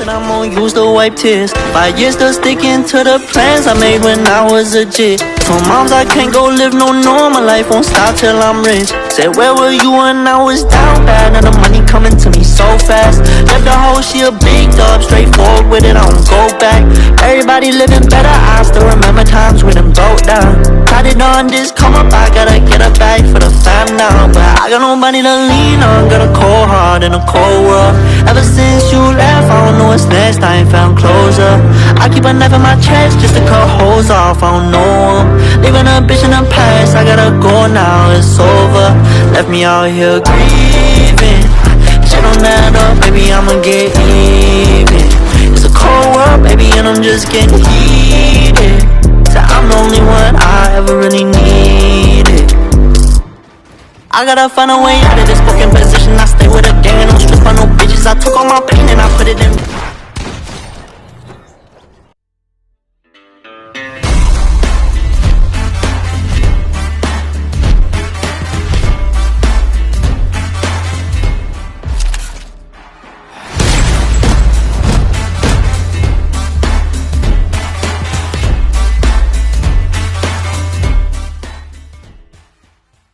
And I'm gonna use the wipe tears. 5 years still sticking to the plans I made when I was a jit. Told moms I can't go live no normal life, won't stop till I'm rich. Said where were you when I was down bad? Now the money coming to me so fast. Left the hoe, she a big dog, straightforward with it, I don't go back. Everybody living better, I still remember times when I'm broke down. Tried it on this come up, I gotta get a bag for the fam now. But I got nobody to lean on, got a cold heart in a cold world. Ever since you left, I don't know what's next, I ain't found closure. I keep a knife in my chest just to cut holes off, I don't know 'em. Leaving a bitch in the past, I gotta go now, it's over. Left me out here grieving. Shit don't add up, baby, I'ma get even. It's a cold world, baby, and I'm just getting heated. So I'm the only one I ever really needed. I gotta find a way out of this broken position. I stay with a gang and don't stress by no bitches. I took all my pain and I put it in